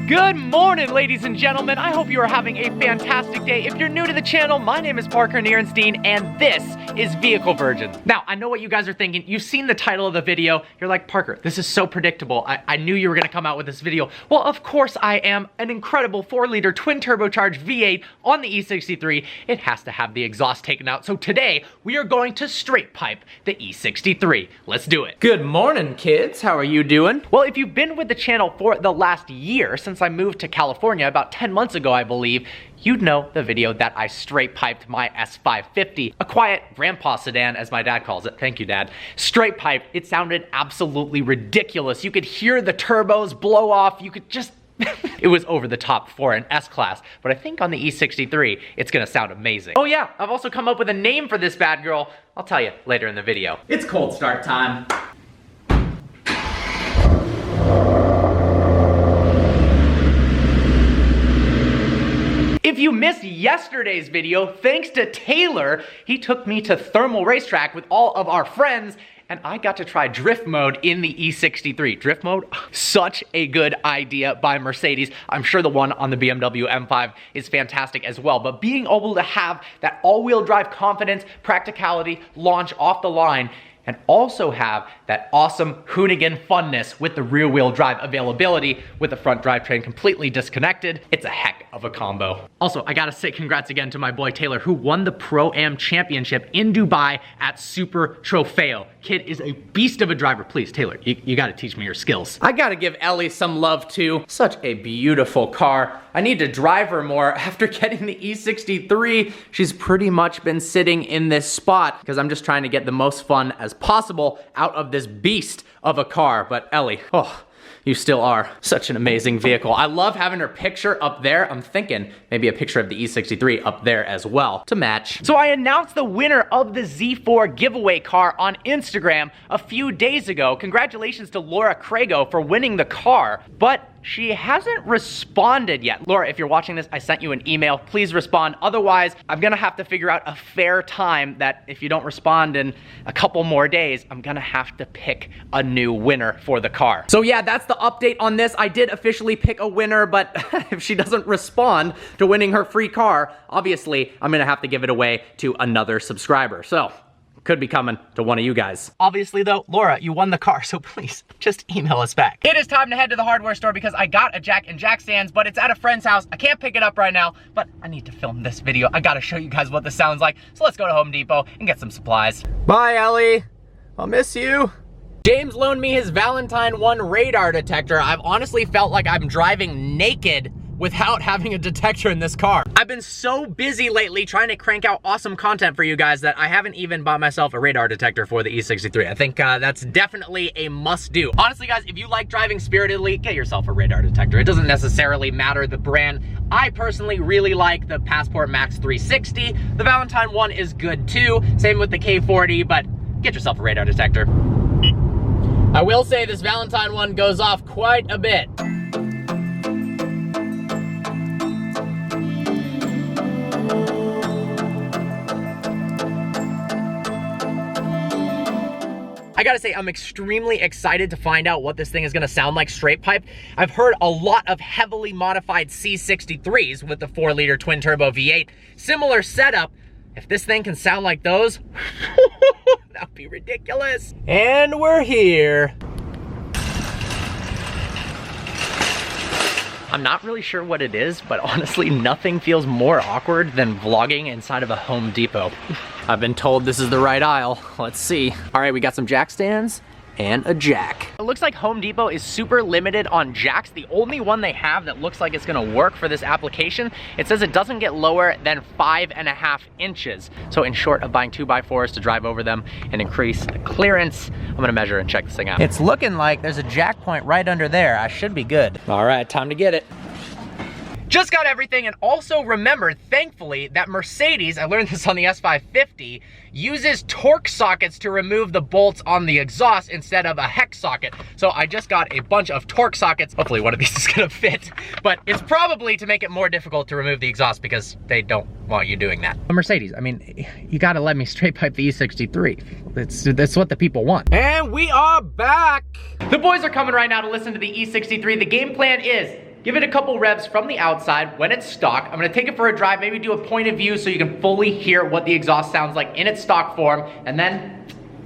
Good morning, ladies and gentlemen. I hope you are having a fantastic day. If you're new to the channel, my name is Parker Nirenstein, and this is Vehicle Virgins. Now, I know what you guys are thinking. You've seen the title of the video. You're like, Parker, this is so predictable. I knew you were gonna come out with this video. Well, of course I am. An incredible 4-liter twin turbocharged V8 on the E63. It has to have the exhaust taken out. So today, we are going to straight pipe the E63. Let's do it. Good morning, kids. How are you doing? Well, if you've been with the channel for the last year, since I moved to California about 10 months ago, I believe, you'd know the video that I straight piped my S550, a quiet grandpa sedan, as my dad calls it. Thank you, Dad. Straight piped. It sounded absolutely ridiculous. You could hear the turbos blow off. You could just... It was over the top for an S-Class, but I think on the E63, it's gonna sound amazing. Oh yeah, I've also come up with a name for this bad girl. I'll tell you later in the video. It's cold start time. If you missed yesterday's video, thanks to Taylor, he took me to Thermal Racetrack with all of our friends, and I got to try drift mode in the E63. Drift mode, such a good idea by Mercedes. I'm sure the one on the BMW M5 is fantastic as well, but being able to have that all-wheel drive confidence, practicality, launch off the line, and also have that awesome Hoonigan funness with the rear-wheel drive availability with the front drivetrain completely disconnected. It's a heck of a combo. Also, I gotta say congrats again to my boy Taylor, who won the Pro-Am Championship in Dubai at Super Trofeo. Kid is a beast of a driver. Please, Taylor, you gotta teach me your skills. I gotta give Ellie some love too. Such a beautiful car. I need to drive her more. After getting the E63, she's pretty much been sitting in this spot because I'm just trying to get the most fun as possible out of this beast of a car. But Ellie, oh, you still are such an amazing vehicle. I love having her picture up there. I'm thinking maybe a picture of the E63 up there as well to match. So I announced the winner of the Z4 giveaway car on Instagram a few days ago. Congratulations to Laura Crago for winning the car, but she hasn't responded yet. Laura, if you're watching this, I sent you an email. Please respond. Otherwise, I'm gonna have to figure out a fair time that if you don't respond in a couple more days, I'm gonna have to pick a new winner for the car. So yeah, that's the update on this. I did officially pick a winner, but if she doesn't respond to winning her free car, obviously, I'm gonna have to give it away to another subscriber. So, could be coming to one of you guys. Obviously though, Laura, you won the car, so please, just email us back. It is time to head to the hardware store because I got a jack and jack stands, but it's at a friend's house. I can't pick it up right now, but I need to film this video. I gotta show you guys what this sounds like. So let's go to Home Depot and get some supplies. Bye, Ellie. I'll miss you. James loaned me his Valentine 1 radar detector. I've honestly felt like I'm driving naked without having a detector in this car. I've been so busy lately trying to crank out awesome content for you guys that I haven't even bought myself a radar detector for the E63. I think that's definitely a must-do. Honestly, guys, if you like driving spiritedly, get yourself a radar detector. It doesn't necessarily matter the brand. I personally really like the Passport Max 360. The Valentine 1 is good too. Same with the K40, but get yourself a radar detector. I will say this Valentine 1 goes off quite a bit. I gotta say, I'm extremely excited to find out what this thing is gonna sound like straight piped. I've heard a lot of heavily modified C63s with the 4-liter twin turbo V8. Similar setup. If this thing can sound like those, that'd be ridiculous. And we're here. I'm not really sure what it is, but honestly, nothing feels more awkward than vlogging inside of a Home Depot. I've been told this is the right aisle. Let's see. All right, we got some jack stands and a jack. It looks like Home Depot is super limited on jacks. The only one they have that looks like it's gonna work for this application, it says it doesn't get lower than 5.5 inches. So in short of buying 2x4s to drive over them and increase the clearance, I'm gonna measure and check this thing out. It's looking like there's a jack point right under there. I should be good. All right, time to get it. Just got everything, and also remembered, thankfully, that Mercedes, I learned this on the S550, uses torque sockets to remove the bolts on the exhaust instead of a hex socket. So I just got a bunch of torque sockets. Hopefully one of these is gonna fit, but it's probably to make it more difficult to remove the exhaust because they don't want you doing that. Mercedes, I mean, you gotta let me straight pipe the E63. That's what the people want. And we are back. The boys are coming right now to listen to the E63. The game plan is give it a couple revs from the outside when it's stock. I'm gonna take it for a drive, maybe do a point of view so you can fully hear what the exhaust sounds like in its stock form, and then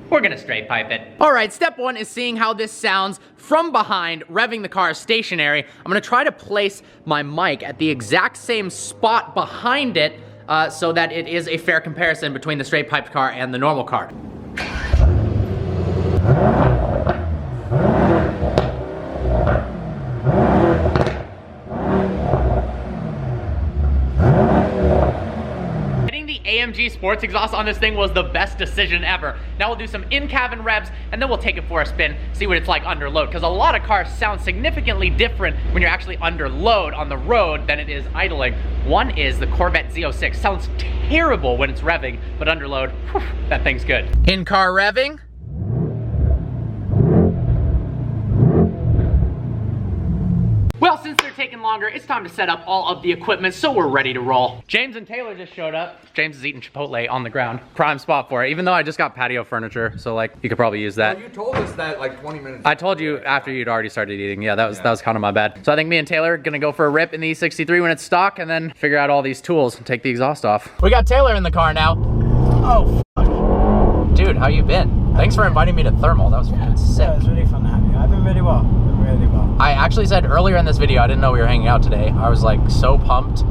we're gonna straight pipe it. All right, step one is seeing how this sounds from behind, revving the car stationary. I'm gonna try to place my mic at the exact same spot behind it so that it is a fair comparison between the straight piped car and the normal car. AMG sports exhaust on this thing was the best decision ever. Now we'll do some in-cabin revs, and then we'll take it for a spin, see what it's like under load, because a lot of cars sound significantly different when you're actually under load on the road than it is idling. One is the Corvette Z06. Sounds terrible when it's revving, but under load, whew, that thing's good. In-car revving. Well, since they're taking longer, it's time to set up all of the equipment so we're ready to roll. James and Taylor just showed up. James is eating Chipotle on the ground. Prime spot for it, even though I just got patio furniture, so like, you could probably use that. Well, you told us that like 20 minutes ago. I told you after you'd already started eating. Yeah, that was kind of my bad. So I think me and Taylor are gonna go for a rip in the E63 when it's stock and then figure out all these tools and take the exhaust off. We got Taylor in the car now. Oh, fuck. Dude, how you been? Thanks for inviting me to Thermal. That was fucking sick. Yeah, it was really fun to have you. I've been really well. I actually said earlier in this video, I didn't know we were hanging out today. I was like so pumped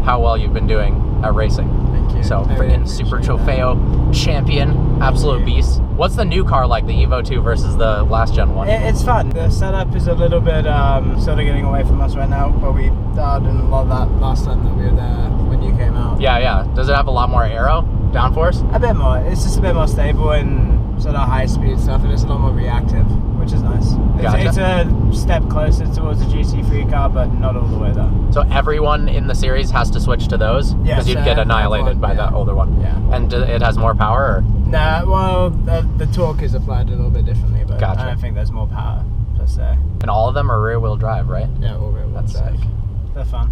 how well you've been doing at racing. Thank you. So freaking Super Trofeo champion, absolute beast. What's the new car like, the Evo 2 versus the last gen one? It's fun. The setup is a little bit sort of getting away from us right now, but we did a lot of that last time that we were there when you came out. Yeah. Does it have a lot more aero downforce? A bit more. It's just a bit more stable and sort of high speed stuff, and it's a lot more reactive, which is nice. It's a step closer towards a GT3 car, but not all the way there. So everyone in the series has to switch to those? Because you'd get annihilated by that older one. Yeah. And it has more power? Or? Nah, well, the torque is applied a little bit differently, but Gotcha. I don't think there's more power, per se. And all of them are rear-wheel drive, right? Yeah, all rear-wheel That's drive. sick. They're fun.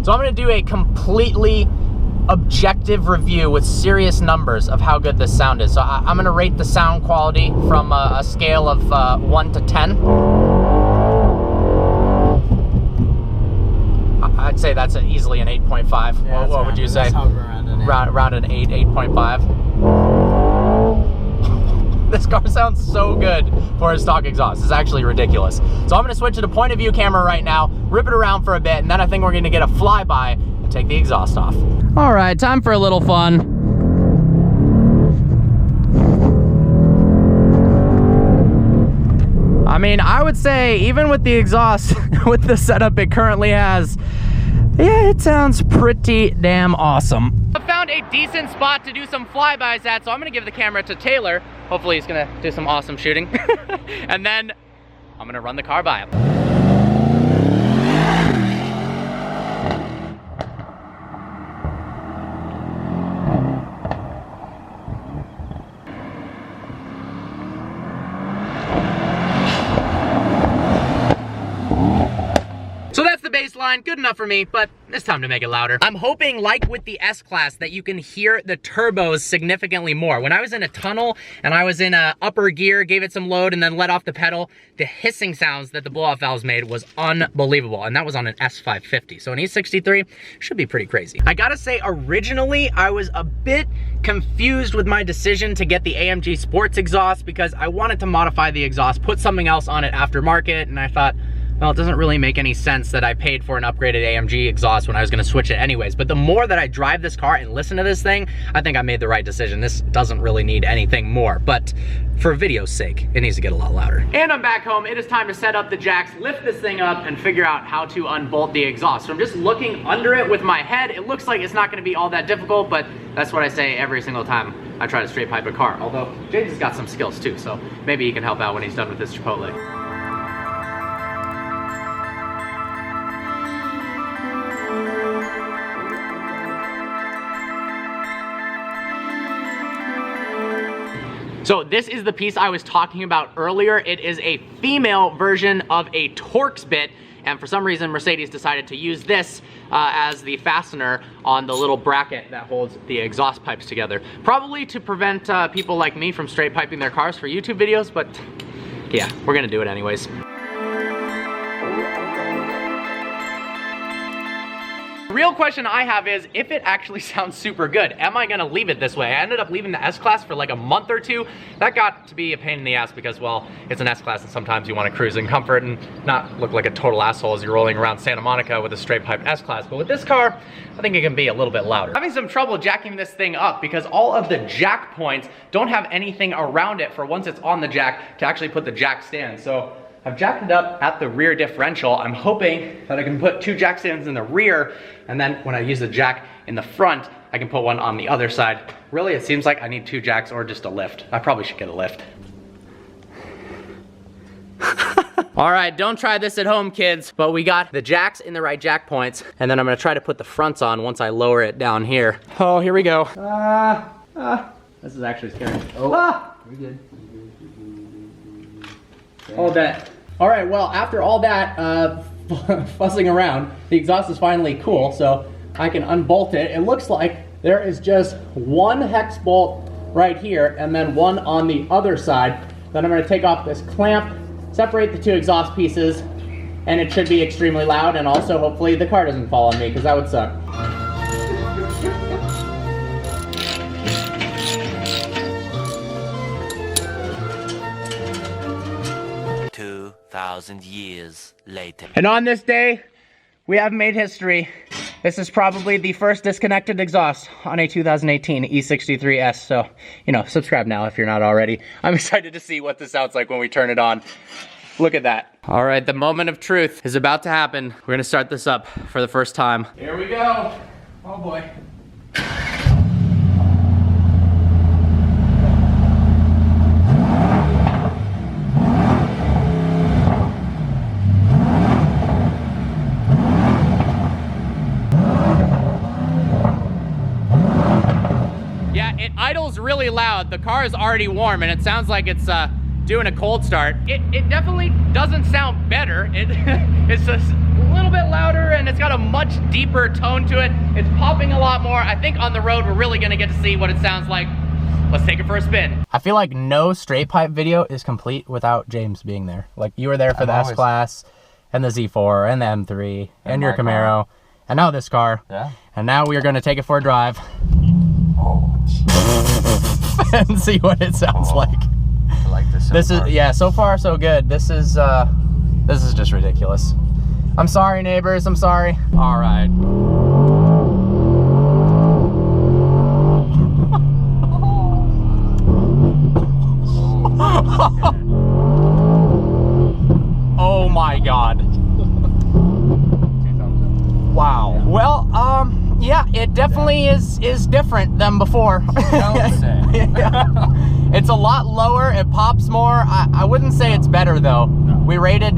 So I'm gonna do a completely objective review with serious numbers of how good this sound is. So I'm gonna rate the sound quality from a scale of 1 to 10. I'd say that's easily an 8.5. Yeah, what would you say? Around an 8, 8.5. This car sounds so good for a stock exhaust. It's actually ridiculous. So I'm gonna switch to the point of view camera right now, rip it around for a bit, and then I think we're gonna get a flyby and take the exhaust off. All right, time for a little fun. I mean, I would say even with the exhaust, with the setup it currently has, yeah, it sounds pretty damn awesome. I found a decent spot to do some flybys at, so I'm gonna give the camera to Taylor. Hopefully he's gonna do some awesome shooting. And then I'm gonna run the car by him. Baseline, good enough for me, but it's time to make it louder. I'm hoping, like with the S-Class, that you can hear the turbos significantly more. When I was in a tunnel and I was in a upper gear, gave it some load and then let off the pedal, the hissing sounds that the blow-off valves made was unbelievable, and that was on an S550. So an E63 should be pretty crazy. I gotta say, originally, I was a bit confused with my decision to get the AMG sports exhaust because I wanted to modify the exhaust, put something else on it aftermarket, and I thought, well, it doesn't really make any sense that I paid for an upgraded AMG exhaust when I was gonna switch it anyways. But the more that I drive this car and listen to this thing, I think I made the right decision. This doesn't really need anything more, but for video's sake, it needs to get a lot louder. And I'm back home. It is time to set up the jacks, lift this thing up, and figure out how to unbolt the exhaust. So I'm just looking under it with my head. It looks like it's not gonna be all that difficult, but that's what I say every single time I try to straight pipe a car. Although, James has got some skills too, so maybe he can help out when he's done with this Chipotle. So this is the piece I was talking about earlier. It is a female version of a Torx bit, and for some reason Mercedes decided to use this as the fastener on the little bracket that holds the exhaust pipes together. Probably to prevent people like me from straight piping their cars for YouTube videos, but yeah, we're gonna do it anyways. Real question I have is, if it actually sounds super good, am I gonna leave it this way? I ended up leaving the S-Class for like a month or two. That got to be a pain in the ass because, well, it's an S-Class and sometimes you wanna cruise in comfort and not look like a total asshole as you're rolling around Santa Monica with a straight pipe S-Class. But with this car, I think it can be a little bit louder. I'm having some trouble jacking this thing up because all of the jack points don't have anything around it for once it's on the jack to actually put the jack stand. So I've jacked it up at the rear differential. I'm hoping that I can put 2 jack stands in the rear, and then when I use the jack in the front, I can put one on the other side. Really, it seems like I need 2 jacks or just a lift. I probably should get a lift. All right, don't try this at home, kids, but we got the jacks in the right jack points, and then I'm gonna try to put the fronts on once I lower it down here. Oh, here we go. This is actually scary. Oh, You're good. all that. All right, well, after all that fussing around, the exhaust is finally cool, so I can unbolt it. It looks like there is just 1 hex bolt right here, and then 1 on the other side. Then I'm gonna take off this clamp, separate the 2 exhaust pieces, and it should be extremely loud, and also hopefully the car doesn't fall on me, because that would suck. 2,000 years later. And on this day, we have made history. This is probably the first disconnected exhaust on a 2018 E63S. So, you know, subscribe now if you're not already. I'm excited to see what this sounds like when we turn it on. Look at that. All right, the moment of truth is about to happen. We're gonna start this up for the first time. Here we go. Oh boy. It idles really loud. The car is already warm and it sounds like it's doing a cold start. It definitely doesn't sound better. It's just a little bit louder and it's got a much deeper tone to it. It's popping a lot more. I think on the road we're really gonna get to see what it sounds like. Let's take it for a spin. I feel like no straight pipe video is complete without James being there. Like, you were there for the S-Class and the Z4 and the M3 and your Camaro and now this car. Yeah. And now we are gonna take it for a drive. And see what it sounds like. I like this. This is, yeah, so far so good. This is just ridiculous. I'm sorry, neighbors, I'm sorry. All right. Oh my God. Wow. Well, yeah, it definitely is different than before. Yeah. It's a lot lower. It pops more. I wouldn't say it's better though. No. We rated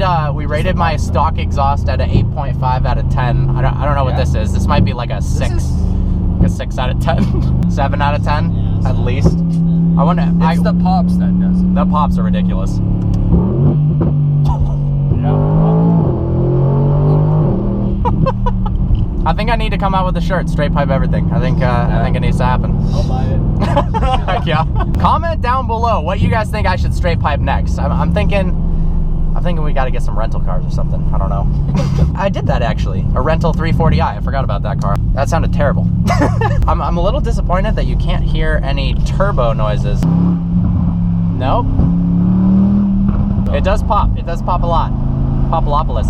my stock exhaust at an 8.5 out of 10. I don't know what this is. This might be like a 6. Like a 6 out of 10. 7 out of 10 at least. I wonder. It's the pops that does it. The pops are ridiculous. I think I need to come out with a shirt, straight pipe everything. I think it needs to happen. I'll buy it. Heck yeah. Comment down below what you guys think I should straight pipe next. I'm thinking we got to get some rental cars or something. I don't know. I did that actually. A rental 340i. I forgot about that car. That sounded terrible. I'm a little disappointed that you can't hear any turbo noises. Nope. It does pop. It does pop a lot. Popolopolis.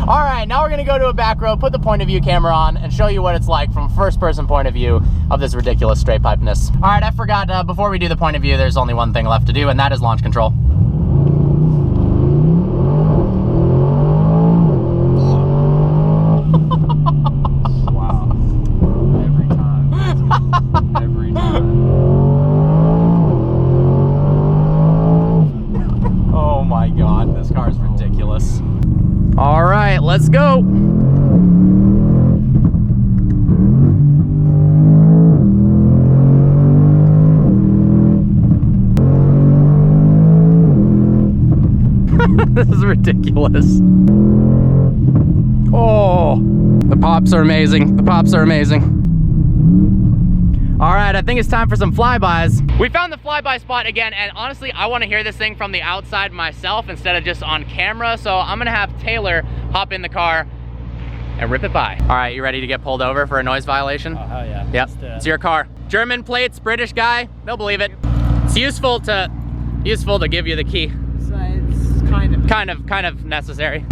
All right, now we're gonna go to a back road, put the point of view camera on, and show you what it's like from a first-person point of view of this ridiculous straight pipeness. All right, I forgot, before we do the point of view, there's only one thing left to do, and that is launch control. Wow. Every time. Every time. Oh my God, this car is ridiculous. All right, let's go. This is ridiculous. Oh, the pops are amazing. The pops are amazing. All right, I think it's time for some flybys. We found the flyby spot again, and honestly, I want to hear this thing from the outside myself instead of just on camera. So I'm gonna have Taylor hop in the car, and rip it by. All right, you ready to get pulled over for a noise violation? Oh, hell yeah. Yep, it's your car. German plates, British guy, they'll believe it. It's useful to give you the key. So it's Kind of necessary.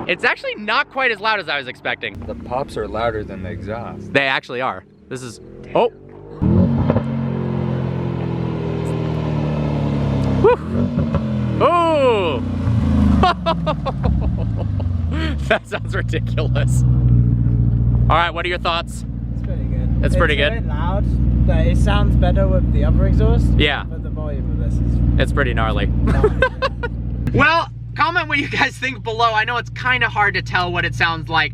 It's actually not quite as loud as I was expecting. The pops are louder than the exhaust. They actually are. This is, oh. Whew. Oh. That sounds ridiculous. All right, what are your thoughts? It's pretty good. It's pretty good. It's a bit loud, but it sounds better with the other exhaust. Yeah. But the volume of this is... It's pretty gnarly. Well, comment what you guys think below. I know it's kind of hard to tell what it sounds like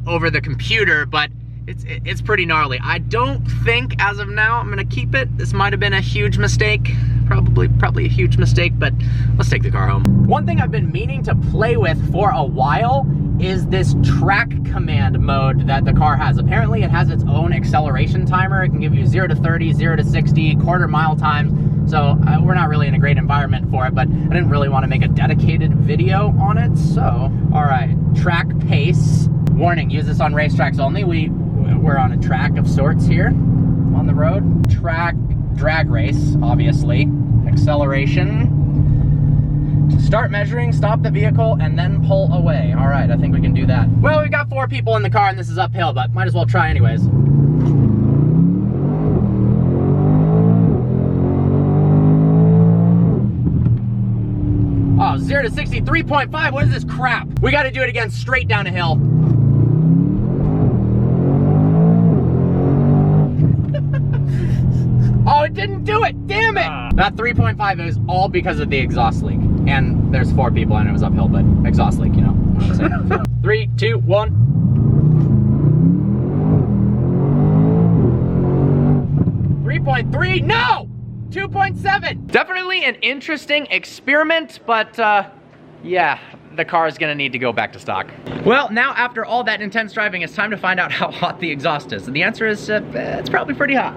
over the computer, but it's pretty gnarly. I don't think, as of now, I'm gonna keep it. This might have been a huge mistake. Probably a huge mistake, but let's take the car home. One thing I've been meaning to play with for a while is this track command mode that the car has. Apparently it has its own acceleration timer. It can give you 0 to 30, 0 to 60, quarter mile times. So we're not really in a great environment for it, but I didn't really want to make a dedicated video on it. So, all right, track pace. Warning, use this on racetracks only. We're on a track of sorts here on the road. Track drag race, obviously. Acceleration. Start measuring, stop the vehicle, and then pull away. All right, I think we can do that. Well, we've got 4 people in the car and this is uphill, but might as well try anyways. Oh, 0 to 60, 3.5, what is this crap? We gotta do it again straight down a hill. Oh, it didn't do it, damn it! That 3.5 is all because of the exhaust leak. And there's 4 people and it was uphill, but exhaust leak, you know what I'm saying? 3, 2, 1. 3.3, no! 2.7. Definitely an interesting experiment, but yeah, the car is gonna need to go back to stock. Well, now after all that intense driving, it's time to find out how hot the exhaust is. And the answer is, it's probably pretty hot.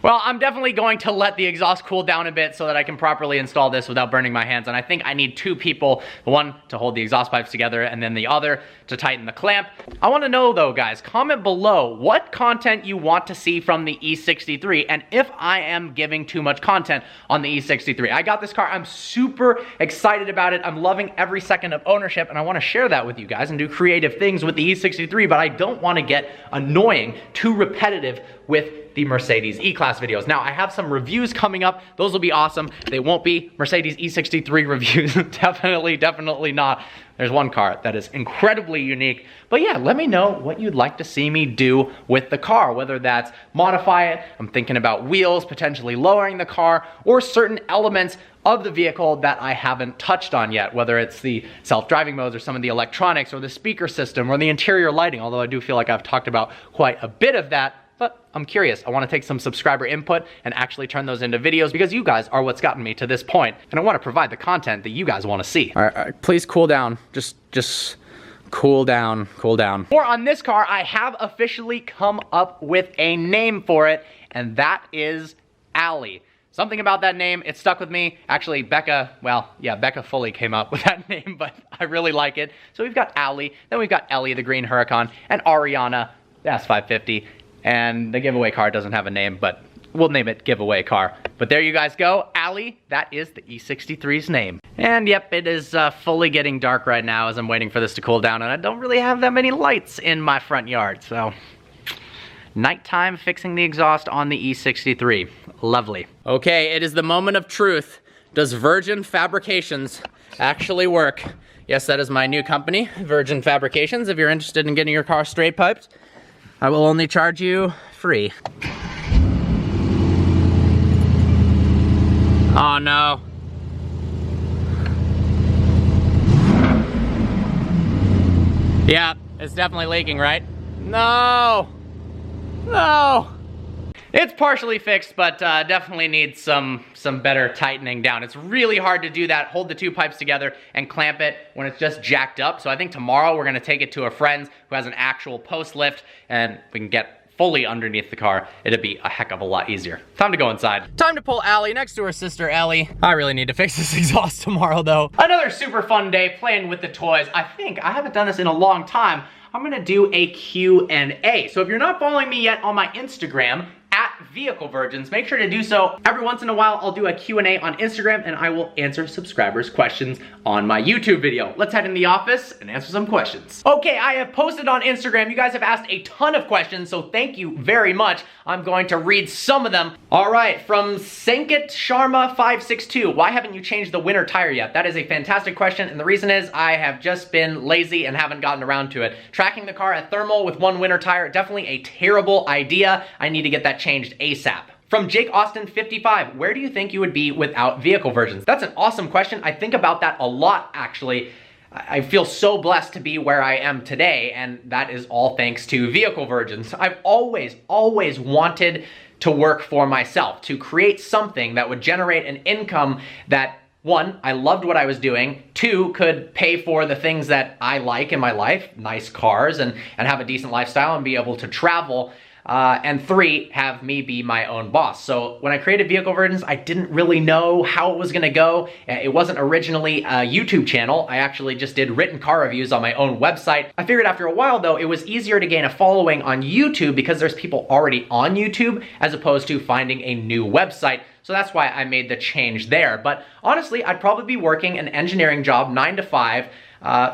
Well, I'm definitely going to let the exhaust cool down a bit so that I can properly install this without burning my hands. And I think I need 2 people, one to hold the exhaust pipes together and then the other to tighten the clamp. I want to know though, guys, comment below what content you want to see from the E63 and if I am giving too much content on the E63. I got this car, I'm super excited about it. I'm loving every second of ownership and I want to share that with you guys and do creative things with the E63, but I don't want to get annoying, too repetitive with the Mercedes E-Class videos. Now, I have some reviews coming up. Those will be awesome. They won't be Mercedes E63 reviews. Definitely not. There's one car that is incredibly unique. But yeah, let me know what you'd like to see me do with the car, whether that's modify it, I'm thinking about wheels, potentially lowering the car, or certain elements of the vehicle that I haven't touched on yet, whether it's the self-driving modes or some of the electronics or the speaker system or the interior lighting, although I do feel like I've talked about quite a bit of that. But I'm curious. I want to take some subscriber input and actually turn those into videos because you guys are what's gotten me to this point, and I want to provide the content that you guys want to see. All right, please cool down. Just cool down, cool down. Or on this car, I have officially come up with a name for it, and that is Allie. Something about that name, it stuck with me. Actually, Becca, well, yeah, Becca fully came up with that name, but I really like it. So we've got Allie, then we've got Ellie, the green Huracan, and Ariana, the S550. And the giveaway car doesn't have a name, but we'll name it giveaway car. But there you guys go, Allie, that is the E63's name. And yep, it is fully getting dark right now as I'm waiting for this to cool down, and I don't really have that many lights in my front yard, so nighttime fixing the exhaust on the E63. Lovely. Okay, it is the moment of truth. Does Virgin Fabrications actually work? Yes, that is my new company, Virgin Fabrications. If you're interested in getting your car straight piped, I will only charge you free. Oh no. Yeah, it's definitely leaking, right? No. No. It's partially fixed, but definitely needs some better tightening down. It's really hard to do that, hold the 2 pipes together and clamp it when it's just jacked up. So I think tomorrow we're gonna take it to a friend's who has an actual post lift and we can get fully underneath the car, it'd be a heck of a lot easier. Time to go inside. Time to pull Allie next to her sister Ellie. I really need to fix this exhaust tomorrow though. Another super fun day playing with the toys. I think I haven't done this in a long time. I'm gonna do a Q&A. So if you're not following me yet on my Instagram, Vehicle Virgins, make sure to do so. Every once in a while, I'll do a Q&A on Instagram and I will answer subscribers' questions on my YouTube video. Let's head in the office and answer some questions. Okay, I have posted on Instagram. You guys have asked a ton of questions, so thank you very much. I'm going to read some of them. All right, from Sanket Sharma 562, why haven't you changed the winter tire yet? That is a fantastic question, and the reason is I have just been lazy and haven't gotten around to it. Tracking the car at thermal with one winter tire, definitely a terrible idea. I need to get that changed ASAP. From Jake Austin 55, where do you think you would be without Vehicle Virgins? That's an awesome question. I think about that a lot, actually. I feel so blessed to be where I am today, and that is all thanks to Vehicle Virgins. I've always wanted to work for myself, to create something that would generate an income that, one, I loved what I was doing, two, could pay for the things that I like in my life, nice cars, and have a decent lifestyle and be able to travel, and three, have me be my own boss. So when I created Vehicle Virgins, I didn't really know how it was gonna go. It wasn't originally a YouTube channel. I actually just did written car reviews on my own website. I figured after a while though, it was easier to gain a following on YouTube because there's people already on YouTube as opposed to finding a new website. So that's why I made the change there. But honestly, I'd probably be working an engineering job 9 to 5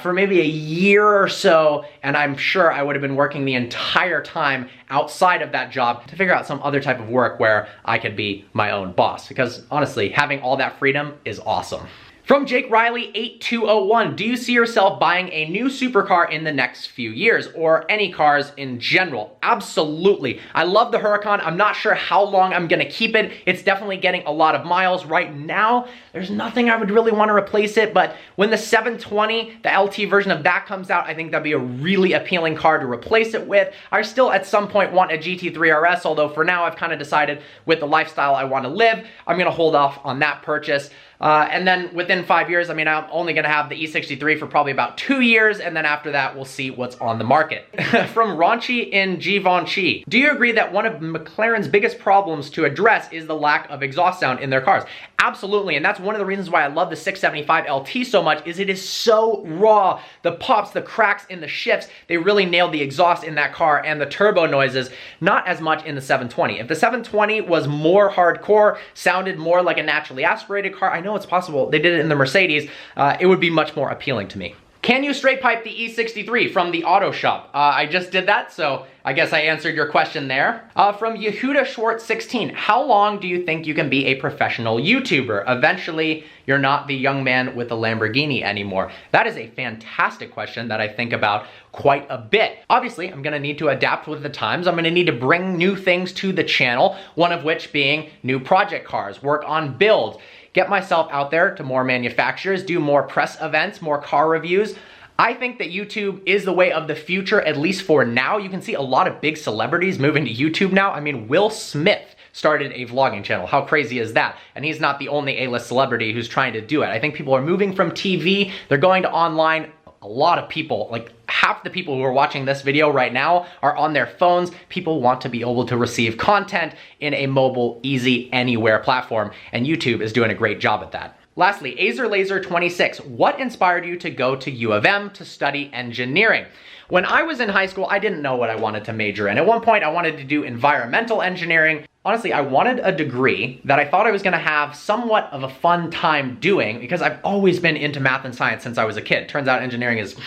for maybe a year or so, and I'm sure I would have been working the entire time outside of that job to figure out some other type of work where I could be my own boss, because honestly, having all that freedom is awesome. From Jake Riley 8201, do you see yourself buying a new supercar in the next few years, or any cars in general? Absolutely. I love the Huracan. I'm not sure how long I'm gonna keep it. It's definitely getting a lot of miles. Right now, there's nothing I would really want to replace it, but when the 720, the LT version of that comes out, I think that'd be a really appealing car to replace it with. I still at some point want a GT3 RS, although for now I've kind of decided with the lifestyle I want to live, I'm gonna hold off on that purchase. And then within 5 years, I mean, I'm only gonna have the E63 for probably about 2 years, and then after that, we'll see what's on the market. From Raunchy in Givenchy, do you agree that one of McLaren's biggest problems to address is the lack of exhaust sound in their cars? Absolutely, and that's one of the reasons why I love the 675 LT so much, is it is so raw. The pops, the cracks in the shifts, they really nailed the exhaust in that car, and the turbo noises, not as much in the 720. If the 720 was more hardcore, sounded more like a naturally aspirated car, I know it's possible, they did it in the Mercedes, it would be much more appealing to me. Can you straight pipe the E63 from the auto shop? I just did that, so I guess I answered your question there. From Yehuda Schwartz 16, how long do you think you can be a professional YouTuber? Eventually, you're not the young man with a Lamborghini anymore. That is a fantastic question that I think about quite a bit. Obviously, I'm gonna need to adapt with the times. I'm gonna need to bring new things to the channel, one of which being new project cars, work on builds, get myself out there to more manufacturers, do more press events, more car reviews. I think that YouTube is the way of the future, at least for now. You can see a lot of big celebrities moving to YouTube now. I mean, Will Smith started a vlogging channel. How crazy is that? And he's not the only A-list celebrity who's trying to do it. I think people are moving from TV, they're going to online. A lot of people, like half the people who are watching this video right now are on their phones. People want to be able to receive content in a mobile, easy, anywhere platform, and YouTube is doing a great job at that. Lastly, AzerLaser26, what inspired you to go to U of M to study engineering? When I was in high school, I didn't know what I wanted to major in. At one point, I wanted to do environmental engineering. Honestly, I wanted a degree that I thought I was gonna have somewhat of a fun time doing, because I've always been into math and science since I was a kid. Turns out engineering is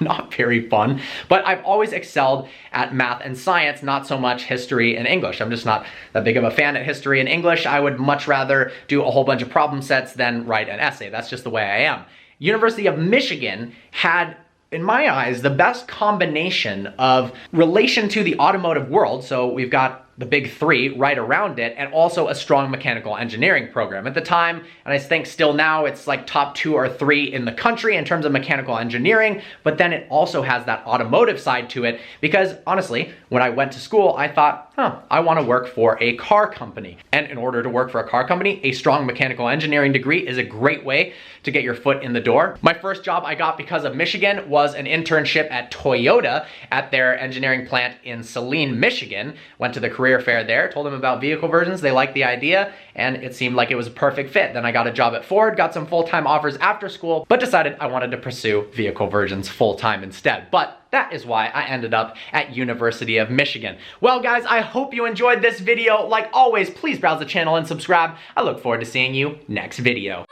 not very fun, but I've always excelled at math and science, not so much history and English. I'm just not that big of a fan at history and English. I would much rather do a whole bunch of problem sets than write an essay. That's just the way I am. University of Michigan had, in my eyes, the best combination of relation to the automotive world. So we've got the big three right around it, and also a strong mechanical engineering program. At the time, and I think still now, it's like top 2 or 3 in the country in terms of mechanical engineering, but then it also has that automotive side to it, because honestly, when I went to school, I thought, I want to work for a car company. And in order to work for a car company, a strong mechanical engineering degree is a great way to get your foot in the door. My first job I got because of Michigan was an internship at Toyota at their engineering plant in Saline, Michigan. Went to the career fair there, told them about vehicle versions, they liked the idea, and it seemed like it was a perfect fit. Then I got a job at Ford, got some full-time offers after school, but decided I wanted to pursue vehicle versions full-time instead. But that is why I ended up at University of Michigan. Well guys, I hope you enjoyed this video. Like always, please browse the channel and subscribe. I look forward to seeing you next video.